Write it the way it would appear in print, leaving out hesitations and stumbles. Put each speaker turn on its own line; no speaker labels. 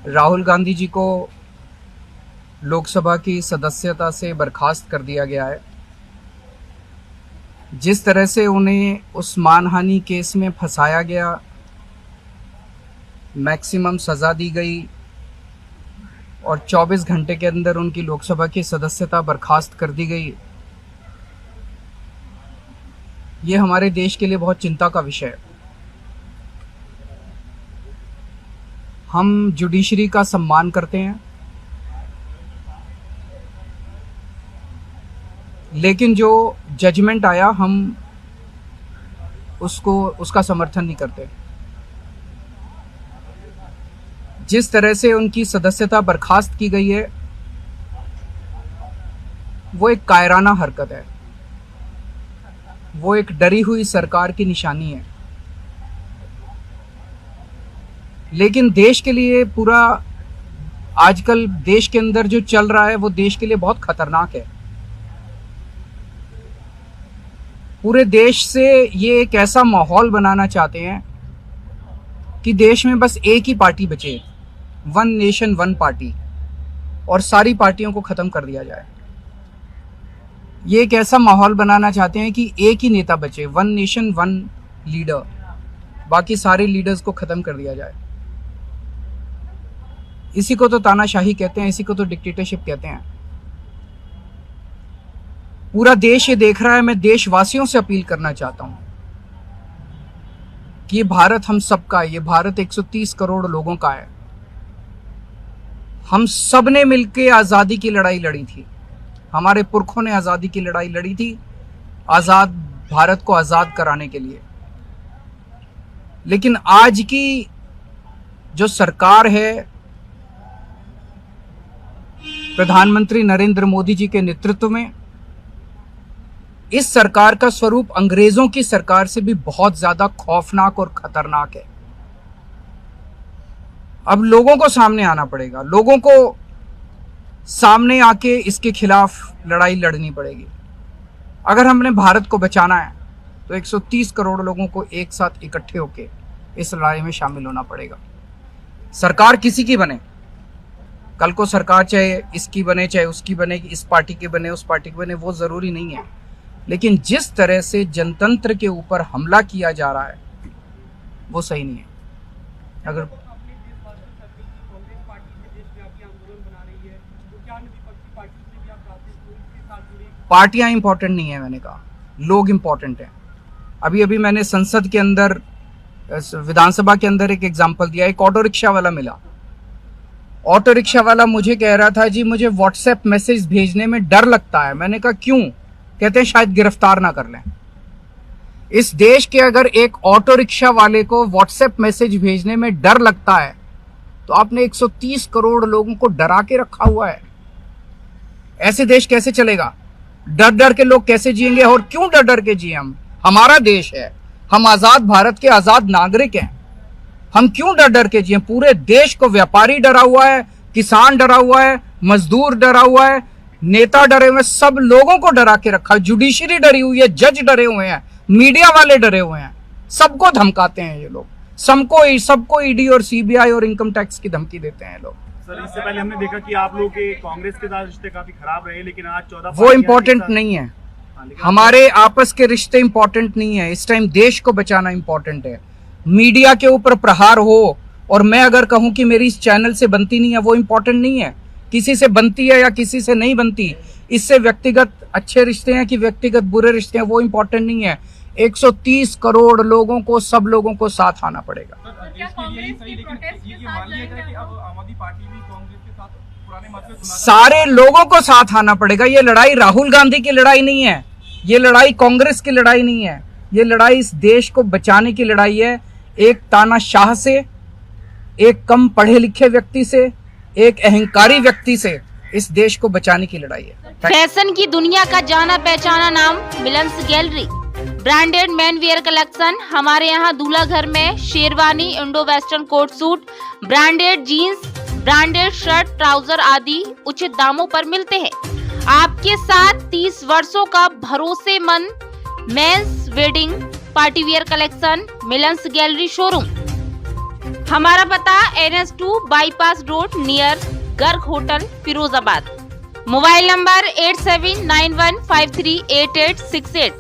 राहुल गांधी जी को लोकसभा की सदस्यता से बर्खास्त कर दिया गया है। जिस तरह से उन्हें उस मानहानि केस में फंसाया गया, मैक्सिमम सज़ा दी गई और 24 घंटे के अंदर उनकी लोकसभा की सदस्यता बर्खास्त कर दी गई, ये हमारे देश के लिए बहुत चिंता का विषय है। हम जुडिशरी का सम्मान करते हैं, लेकिन जो जजमेंट आया हम उसका समर्थन नहीं करते। जिस तरह से उनकी सदस्यता बर्खास्त की गई है वो एक कायराना हरकत है, वो एक डरी हुई सरकार की निशानी है। लेकिन देश के लिए पूरा आजकल देश के अंदर जो चल रहा है वो देश के लिए बहुत खतरनाक है। पूरे देश से ये एक ऐसा माहौल बनाना चाहते हैं कि देश में बस एक ही पार्टी बचे, वन नेशन वन पार्टी, और सारी पार्टियों को खत्म कर दिया जाए। ये एक ऐसा माहौल बनाना चाहते हैं कि एक ही नेता बचे, वन नेशन वन लीडर, बाकी सारे लीडर्स को खत्म कर दिया जाए। इसी को तो तानाशाही कहते हैं, इसी को तो डिक्टेटरशिप कहते हैं। पूरा देश ये देख रहा है। मैं देशवासियों से अपील करना चाहता हूं कि ये भारत हम सबका है, ये भारत 130 करोड़ लोगों का है। हम सब ने मिलकर आजादी की लड़ाई लड़ी थी, हमारे पुरखों ने आजादी की लड़ाई लड़ी थी, आजाद भारत को आजाद कराने के लिए। लेकिन आज की जो सरकार है, प्रधानमंत्री नरेंद्र मोदी जी के नेतृत्व में, इस सरकार का स्वरूप अंग्रेजों की सरकार से भी बहुत ज्यादा खौफनाक और खतरनाक है। अब लोगों को सामने आना पड़ेगा, लोगों को सामने आके इसके खिलाफ लड़ाई लड़नी पड़ेगी। अगर हमने भारत को बचाना है तो 130 करोड़ लोगों को एक साथ इकट्ठे होके इस लड़ाई में शामिल होना पड़ेगा। सरकार किसी की बने, कल को सरकार चाहे इसकी बने चाहे उसकी बने, इस पार्टी की बने उस पार्टी की बने, वो जरूरी नहीं है। लेकिन जिस तरह से जनतंत्र के ऊपर हमला किया जा रहा है वो सही नहीं है। अगर पार्टियां इंपॉर्टेंट नहीं है, मैंने कहा लोग इंपॉर्टेंट हैं। अभी अभी मैंने संसद के अंदर, विधानसभा के अंदर एक एग्जाम्पल दिया। एक ऑटो रिक्शा वाला मिला, ऑटो रिक्शा वाला मुझे कह रहा था जी मुझे व्हाट्सएप मैसेज भेजने में डर लगता है। मैंने कहा क्यों? कहते हैं शायद गिरफ्तार ना कर लें। इस देश के अगर एक ऑटो रिक्शा वाले को व्हाट्सएप मैसेज भेजने में डर लगता है तो आपने 130 करोड़ लोगों को डरा के रखा हुआ है। ऐसे देश कैसे चलेगा? डर डर के लोग कैसे जिएंगे? और क्यों डर डर के जिए? हम, हमारा देश है, हम आजाद भारत के आजाद नागरिक हैं, हम क्यों डर डर के जिए? पूरे देश को व्यापारी डरा हुआ है, किसान डरा हुआ है, मजदूर डरा हुआ है, नेता डरे हुए हैं, सब लोगों को डरा के रखा है। जुडिशरी डरी हुई है, जज डरे हुए हैं, मीडिया वाले डरे हुए हैं, सबको धमकाते हैं ये लोग, सबको ईडी और सीबीआई और इनकम टैक्स की धमकी देते हैं लोग।
सर, इससे पहले हमने देखा कि आप लोगों के कांग्रेस के साथ रिश्ते काफी खराब रहे, लेकिन आज 14
वो इम्पोर्टेंट नहीं है। हमारे आपस के रिश्ते इंपॉर्टेंट नहीं है। इस टाइम देश को बचाना इंपॉर्टेंट है। मीडिया के ऊपर प्रहार हो और मैं अगर कहूं कि मेरी इस चैनल से बनती नहीं है, वो इंपॉर्टेंट नहीं है। किसी से बनती है या किसी से नहीं बनती, इससे व्यक्तिगत अच्छे रिश्ते हैं कि व्यक्तिगत बुरे रिश्ते हैं, वो इंपॉर्टेंट नहीं है। 130 करोड़ लोगों को, सब लोगों को साथ आना पड़ेगा। सारे लोगों को साथ आना पड़ेगा। ये लड़ाई राहुल गांधी की लड़ाई नहीं है, ये लड़ाई कांग्रेस की लड़ाई नहीं है, ये लड़ाई इस देश को बचाने की लड़ाई है। एक तानाशाह से, एक कम पढ़े लिखे व्यक्ति से, एक अहंकारी व्यक्ति से इस देश को बचाने की लड़ाई है।
फैशन की दुनिया का जाना पहचाना नाम Milan's gallery, branded men wear collection. हमारे यहाँ दूल्हा घर में sherwani, Indo western coat suit, branded jeans, branded shirt, trouser आदि उचित दामों पर मिलते हैं। आपके साथ 30 वर्षों का भरोसेमंद men's wedding party wear collection, Milan's gallery showroom. हमारा पता NS2 bypass road near Garg hotel Firozabad. Mobile number 8791538868।